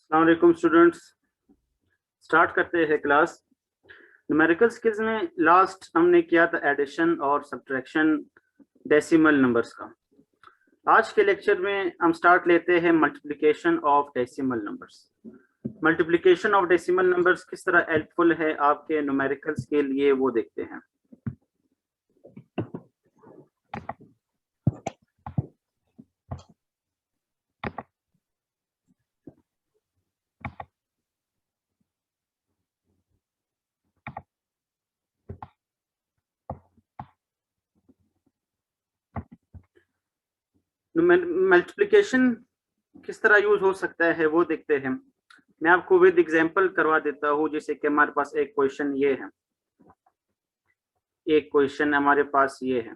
अस्सलाम वालेकुम students. Start करते हैं क्लास। न्यूमेरिकल स्किल्स में लास्ट हमने किया था एडिशन और सब्ट्रैक्शन डेसिमल नंबर्स का। आज के लेक्चर में हम स्टार्ट लेते हैं multiplication of decimal numbers. Multiplication of decimal numbers किस तरह हेल्पफुल है आपके न्यूमेरिकल्स के लिए, वो देखते हैं। मल्टीप्लिकेशन किस तरह यूज हो सकता है वो देखते हैं। मैं आपको विद एग्जांपल करवा देता हूँ। जैसे कि हमारे पास एक क्वेश्चन ये है, एक क्वेश्चन हमारे पास ये है,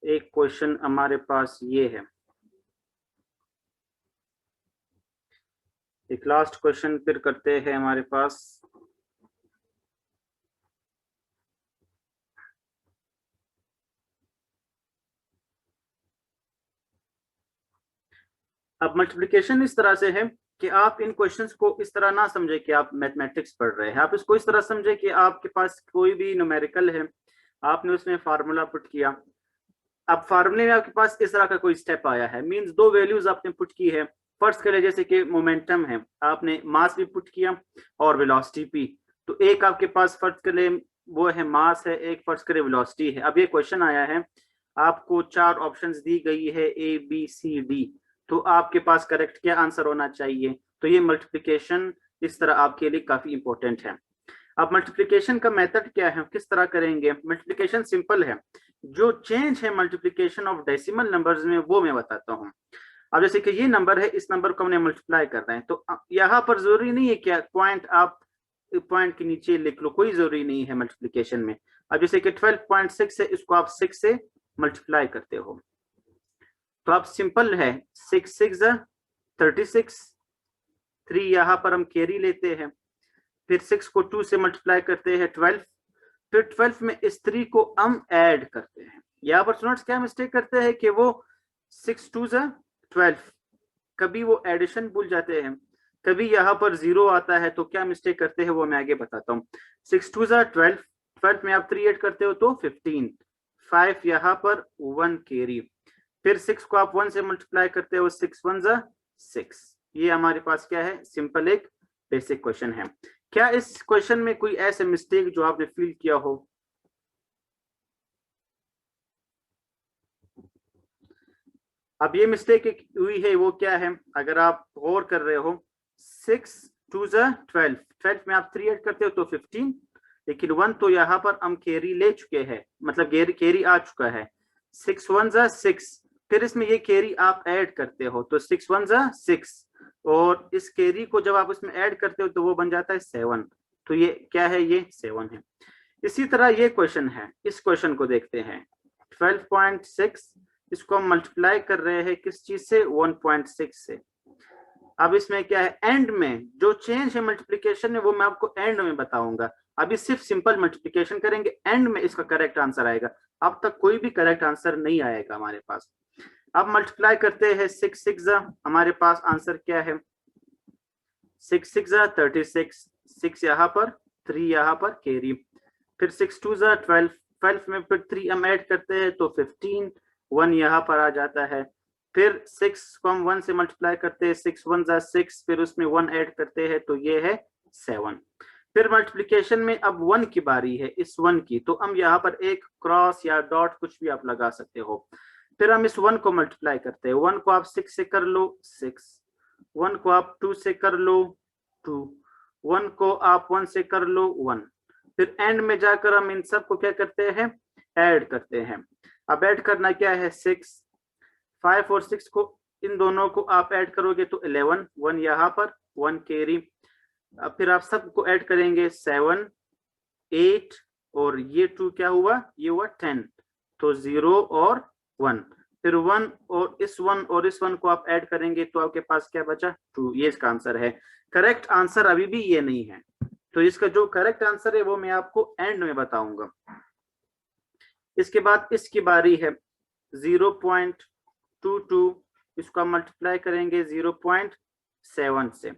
एक क्वेश्चन हमारे पास ये है, एक लास्ट क्वेश्चन फिर करते हैं हमारे पास। अब मल्टीप्लिकेशन इस तरह से है कि आप इन क्वेश्चंस को इस तरह ना समझे कि आप मैथमेटिक्स पढ़ रहे हैं। आप इसको इस तरह समझे कि आपके पास कोई भी न्यूमेरिकल है, आपने उसमें फार्मूला पुट किया। अब फार्मूले में आपके पास इस तरह का कोई स्टेप आया है, मींस दो वैल्यूज आपने पुट की है। फर्स्ट के लिए जैसे कि मोमेंटम है, आपने मास भी पुट किया और वेलोसिटी भी। तो एक आपके पास फर्स्ट के लिए वो है मास है, एक फर्स्ट के लिए वेलोसिटी है। अब ये क्वेश्चन आया है, आपको चार ऑप्शंस दी गई है ए बी सी डी, तो आपके पास करेक्ट क्या आंसर होना चाहिए। तो ये मल्टीप्लिकेशन इस तरह आपके लिए काफी इंपॉर्टेंट है। अब मल्टीप्लिकेशन का मेथड क्या है, किस तरह करेंगे। मल्टीप्लिकेशन सिंपल है, जो चेंज है मल्टीप्लिकेशन ऑफ डेसिमल नंबर्स में वो मैं बताता हूँ। अब जैसे कि ये नंबर है, इस नंबर को हमने मल्टीप्लाई कर रहे हैं, तो यहाँ पर जरूरी नहीं है क्या पॉइंट आप पॉइंट के नीचे लिख लो, कोई जरूरी नहीं है मल्टीप्लिकेशन में। अब जैसे कि 12.6 है, इसको आप 6 से मल्टीप्लाई करते हो, तो आप सिंपल है 6 6 36, 3 यहाँ पर हम कैरी लेते हैं, फिर 6 को 2 से मल्टीप्लाई करते हैं 12, फिर 12 में इस 3 को हम ऐड करते हैं। यहाँ पर स्टूडेंट्स क्या मिस्टेक करते हैं कि वो 6 2 12, कभी वो एडिशन भूल जाते हैं, कभी यहाँ पर 0 आता है, तो क्या मिस्टेक करते हैं वो मैं आगे बताता हूँ। 6 2 12, 12 में आप 3 ऐड करते हो तो 15, 5 यहाँ पर 1 कैरी, फिर 6 को आप 1 से मल्टीप्लाई करते हो, 6 1 6। ये हमारे पास क्या है, सिंपल एक बेसिक क्वेश्चन है। क्या इस क्वेश्चन में कोई ऐसे मिस्टेक जो आपने फील किया हो। अब ये मिस्टेक हुई है वो क्या है, अगर आप गौर कर रहे हो, 6 2 12, 12 में आप 3 ऐड करते हो तो 15, लेकिन 1 तो यहाँ पर हम कैरी ले चुके हैं, मतलब कैरी आ चुका है। 6 1 6, फिर इसमें ये कैरी आप ऐड करते हो तो 6 1 6, और इस कैरी को जब आप इसमें ऐड करते हो तो वो बन जाता है 7। तो ये क्या है, ये 7 है। इसी तरह ये क्वेश्चन है, इस क्वेश्चन को देखते हैं 12.6, इसको हम मल्टीप्लाई कर रहे हैं किस चीज से, 1.6 से। अब इसमें क्या है, एंड में जो चेंज है मल्टीप्लिकेशन में वो मैं आपको एंड में बताऊंगा। अभी सिर्फ सिंपल मल्टीप्लिकेशन करेंगे, एंड में इसका करेक्ट आंसर आएगा। अब तक कोई भी करेक्ट आंसर नहीं आएगा हमारे पास। अब मल्टीप्लाई करते हैं 6 6, हमारे पास आंसर क्या है, 6 6 36, 6 यहाँ पर, 3 यहाँ पर कैरी, फिर 6 2 12, 12 में फिर 3 हम ऐड करते हैं तो 15, 1 यहाँ पर आ जाता है, फिर 6 को हम 1 से मल्टीप्लाई करते हैं, 6 1 6, फिर उसमें 1 ऐड करते हैं तो ये है 7। फिर मल्टीप्लिकेशन में अब 1 की बारी है, इस 1 की, तो हम यहाँ पर एक क्रॉस या डॉट कुछ भी आप लगा सकते हो। फिर हम इस 1 को मल्टीप्लाई करते हैं, 1 को आप 6 से कर लो 6, 1 को आप 2 से कर लो 2, 1 को आप 1 से कर लो 1, फिर एंड में जाकर हम इन सब को क्या करते हैं, ऐड करते हैं। अब ऐड करना क्या है, 6 5 और 6 को, इन दोनों को आप ऐड करोगे तो 11, 1 यहाँ पर 1 कैरी, अब फिर आप सबको ऐड करेंगे 7 8, और ये 2 क्या हुआ, ये हुआ 10, तो 0 और 1, फिर 1 और इस 1 और इस 1 को आप ऐड करेंगे तो आपके पास क्या बचा, 2। ये इसका आंसर है। करेक्ट आंसर अभी भी ये नहीं है, तो इसका जो करेक्ट आंसर है वो मैं आपको एंड में बताऊंगा। इसके बाद इसकी बारी है 0.22, इसको हम मल्टीप्लाई करेंगे 0.6 7 से।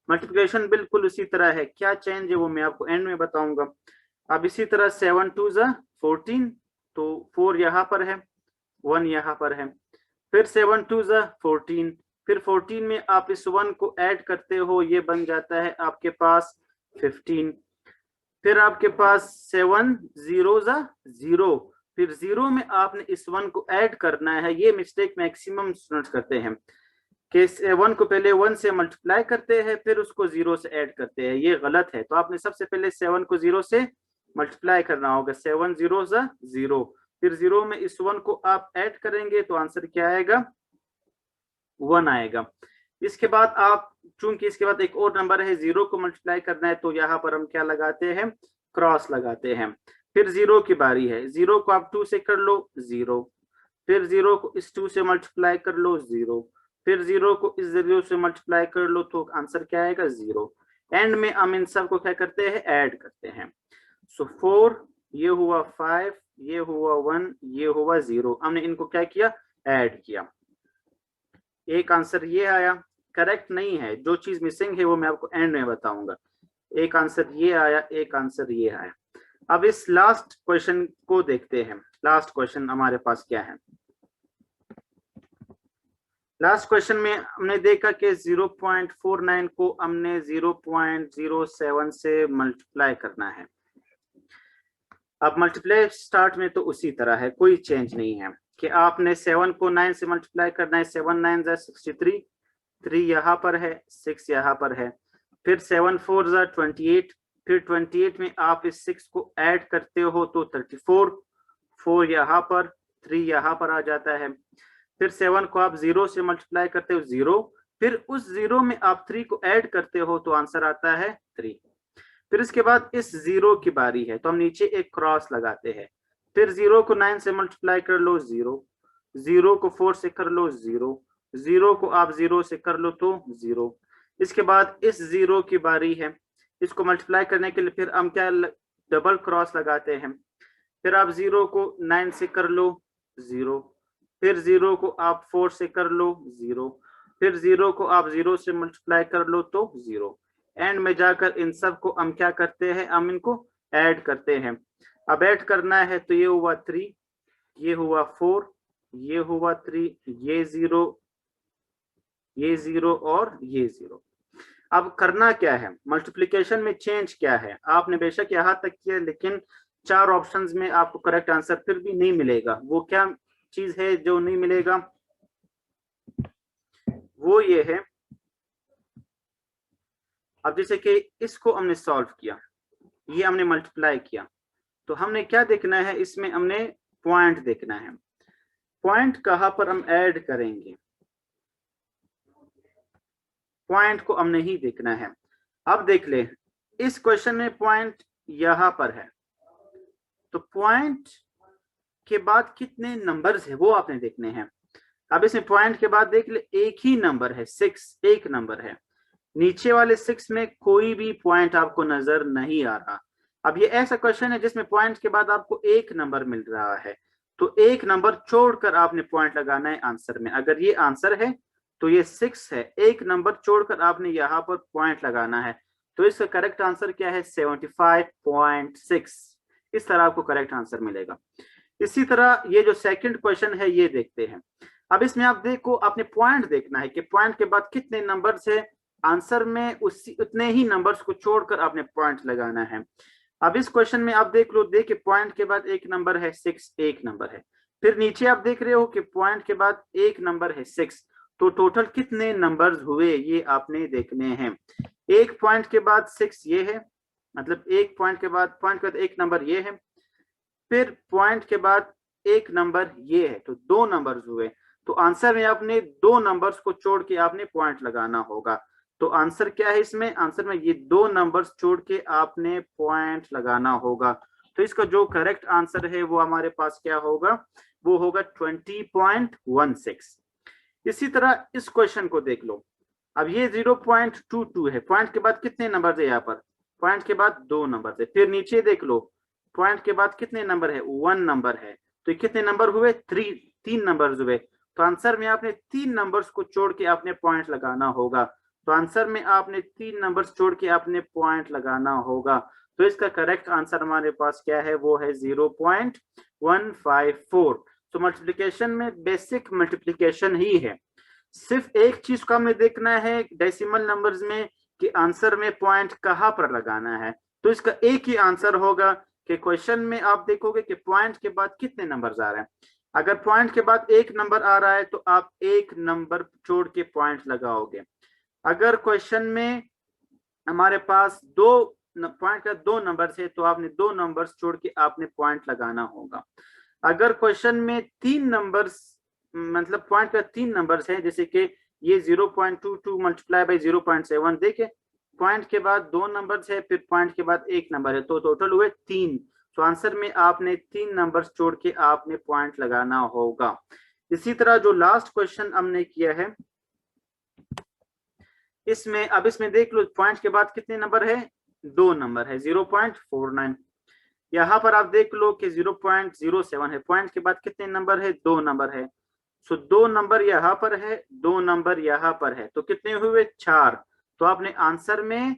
मल्टीप्लिकेशन बिल्कुल उसी तरह है, क्या चेंज है वो मैं आपको एंड में बताऊंगा। अब इसी तरह 7 2 14, तो 4 यहाँ पर है, 1 यहाँ पर है। फिर 7 2 14, फिर 14 में आप इस 1 को ऐड करते हो, ये बन जाता है आपके पास 15। फिर आपके पास 7 0 0, फिर 0 में आपने इस 1 को ऐड करना है। ये मिस्टेक मैक्सिमम स्टूडेंट्स करते हैं कि 1 को पहले 1 से मल्टीप्लाई करते हैं फिर उसको 0 से ऐड करते हैं, ये गलत है। तो आपने सबसे पहले 7 को 0 से मल्टीप्लाई करना होगा, 7 0 0, फिर 0 में इस 1 को आप ऐड करेंगे तो आंसर क्या आएगा, 1 आएगा। इसके बाद आप, चूंकि इसके बाद एक और नंबर है, 0 को मल्टीप्लाई करना है, तो यहाँ पर हम क्या लगाते हैं, क्रॉस लगाते हैं। फिर 0 की बारी है, 0 को आप 2 से कर लो 0, फिर 0 को इस 2 से मल्टीप्लाई कर लो 0, फिर 0 को इस 0 से मल्टीप्लाई कर लो, तो आंसर क्या आएगा, 0। एंड में हम इन सब को क्या करते हैं, ऐड करते हैं। सो 4, ये हुआ 5, ये हुआ 1, ये हुआ 0, हमने इनको क्या किया, ऐड किया। एक आंसर ये आया, करेक्ट नहीं है, जो चीज मिसिंग है वो मैं आपको एंड में बताऊंगा। एक आंसर ये आया, एक आंसर ये आया। अब इस लास्ट क्वेश्चन को देखते हैं। लास्ट क्वेश्चन हमारे पास क्या है, लास्ट क्वेश्चन में हमने देखा कि 0.49 को हमने 0.07 से मल्टीप्लाई करना है। अब मल्टीप्लाई स्टार्ट में तो उसी तरह है, कोई चेंज नहीं है कि आपने 7 को 9 से मल्टीप्लाई करना है। 7 9 63, 3 यहाँ पर है, 6 यहाँ पर है। फिर 7 4 28, फिर 28 में आप इस 6 को ऐड करते हो तो 34, 4 यहाँ पर, 3 यहाँ पर आ जाता है। फिर 7 को आप 0 से मल्टीप्लाई करते हो 0, फिर उस 0 में आप 3 को ऐड करते हो तो आंसर आता है 3। फिर इसके बाद इस 0 की बारी है, तो हम नीचे एक क्रॉस लगाते हैं। फिर 0 को 9 से मल्टीप्लाई कर लो 0, 0 को 4 से कर लो 0, 0 को आप 0 से कर लो तो 0। इसके बाद इस 0 की बारी है, इसको मल्टीप्लाई करने के लिए फिर हम क्या डबल क्रॉस लगाते हैं। फिर आप 0 को 9 से कर लो 0, फिर 0 को आप 4 से कर लो 0, फिर 0 को आप 0 से मल्टीप्लाई कर लो तो 0। एंड में जाकर इन सब को हम क्या करते हैं, हम इनको ऐड करते हैं। अब ऐड करना है तो ये हुआ 3, ये हुआ 4, ये हुआ 3, ये 0, ये 0 और ये 0। अब करना क्या है, मल्टीप्लिकेशन में चेंज क्या है, आपने बेशक यहां तक किया लेकिन 4 ऑप्शंस में आपको करेक्ट आंसर फिर भी नहीं मिलेगा। वो क्या चीज है जो नहीं मिलेगा, वो ये है। अब जैसे कि इसको हमने सॉल्व किया, ये हमने मल्टीप्लाई किया, तो हमने क्या देखना है, इसमें हमने पॉइंट देखना है। पॉइंट कहां पर हम ऐड करेंगे, पॉइंट को हमने ही देखना है। अब देख ले, इस क्वेश्चन में पॉइंट यहां पर है, तो पॉइंट के बाद कितने नंबर्स है वो आपने देखने हैं। अब इसमें पॉइंट के बाद देख ले, एक ही नंबर है 6, एक नंबर है। नीचे वाले 6 में कोई भी पॉइंट आपको नजर नहीं आ रहा। अब ये ऐसा क्वेश्चन है जिसमें पॉइंट के बाद आपको एक नंबर मिल रहा है, तो एक नंबर छोड़कर आपने पॉइंट लगाना है आंसर में। अगर ये आंसर है तो ये 6 है, एक नंबर छोड़कर आपने यहाँ पर पॉइंट लगाना है। तो इसका करेक्ट आंसर क्या है, 75.6। इस तरह आपको करेक्ट आंसर मिलेगा। इसी तरह ये जो सेकंड क्वेश्चन है ये देखते हैं। अब इसमें आप देखो, आपने पॉइंट देखना है कि पॉइंट के बाद कितने नंबर्स है, आंसर में उतने ही नंबर्स को छोड़कर आपने पॉइंट लगाना है। अब इस क्वेश्चन में आप देख लो, देखिए पॉइंट के बाद एक नंबर है 6, एक नंबर है। फिर नीचे आप देख रहे हो कि पॉइंट के बाद एक नंबर है 6, तो टोटल कितने नंबर्स हुए ये आपने देखने हैं। एक पॉइंट के बाद 6 ये है, मतलब एक पॉइंट के बाद एक नंबर ये है, फिर पॉइंट के बाद एक नंबर ये है, तो 2 नंबर्स हुए। तो आंसर में आपने 2 नंबर्स को छोड़ के आपने पॉइंट लगाना होगा। तो आंसर क्या है इसमें, आंसर में ये 2 नंबर्स छोड़ के आपने पॉइंट लगाना होगा। तो इसका जो करेक्ट आंसर है वो हमारे पास क्या होगा, वो होगा 20.16। इसी तरह इस क्वेश्चन को देख लो। अब ये 0.22 है, पॉइंट के बाद कितने नंबर है, यहाँ पर पॉइंट के बाद 2 नंबर है। फिर नीचे देख लो, पॉइंट के बाद कितने नंबर है, 1 नंबर है। तो कितने नंबर हुए, 3 नंबर हुए। तो आंसर में आपने 3 नंबर्स को जोड़ के आपने पॉइंट लगाना होगा। तो आंसर में आपने 3 नंबर्स जोड़ के आपने पॉइंट लगाना होगा। तो इसका करेक्ट आंसर हमारे पास क्या है, वो है 0.154। तो मल्टीप्लिकेशन में बेसिक मल्टीप्लिकेशन ही है। सिर्फ एक चीज को हमें देखना है डेसिमल नंबर्स में कि आंसर में पॉइंट कहां पर लगाना है। तो इसका एक ही आंसर होगा कि क्वेश्चन में आप देखोगे कि पॉइंट के बाद कितने नंबर्स आ रहे हैं। अगर पॉइंट के बाद एक नंबर आ रहा है तो आप एक नंबर छोड़ के पॉइंट लगाओगे। अगर क्वेश्चन में हमारे पास दो पॉइंट का 2 नंबर है तो आपने 2 नंबर्स छोड़ के आपने पॉइंट लगाना होगा। अगर क्वेश्चन में 3 नंबर्स मतलब पॉइंट का 3 नंबर्स है, जैसे कि ये 0.22 मल्टीप्लाई बाई 0.7, देखे पॉइंट के बाद 2 नंबर्स है फिर पॉइंट के बाद 1 नंबर है, तो टोटल हुए 3। तो आंसर में आपने 3 नंबर्स जोड़ के आपने पॉइंट लगाना होगा। इसी तरह जो लास्ट क्वेश्चन हमने किया है इसमें, अब इसमें देख लो पॉइंट के बाद कितने नंबर है, 2 नंबर है, 0.49। यहाँ पर आप देख लो कि 0.07 है, पॉइंट के बाद कितने नंबर है, 2 नंबर है। सो 2 नंबर यहाँ पर है, 2 नंबर यहाँ पर है, तो कितने हुए, 4। तो आपने आंसर में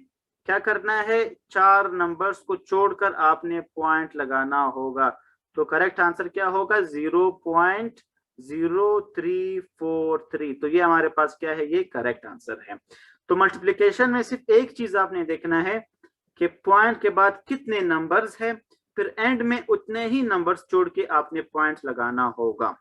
क्या करना है, 4 नंबर्स को छोड़कर आपने पॉइंट लगाना होगा। तो करेक्ट आंसर क्या होगा, 0.0343। तो ये हमारे पास क्या है, ये करेक्ट आंसर है। तो मल्टीप्लिकेशन में सिर्फ एक चीज आपने देखना है कि पॉइंट के बाद कितने नंबर्स है, फिर एंड में उतने ही नंबर्स जोड़ के आपने पॉइंट लगाना होगा।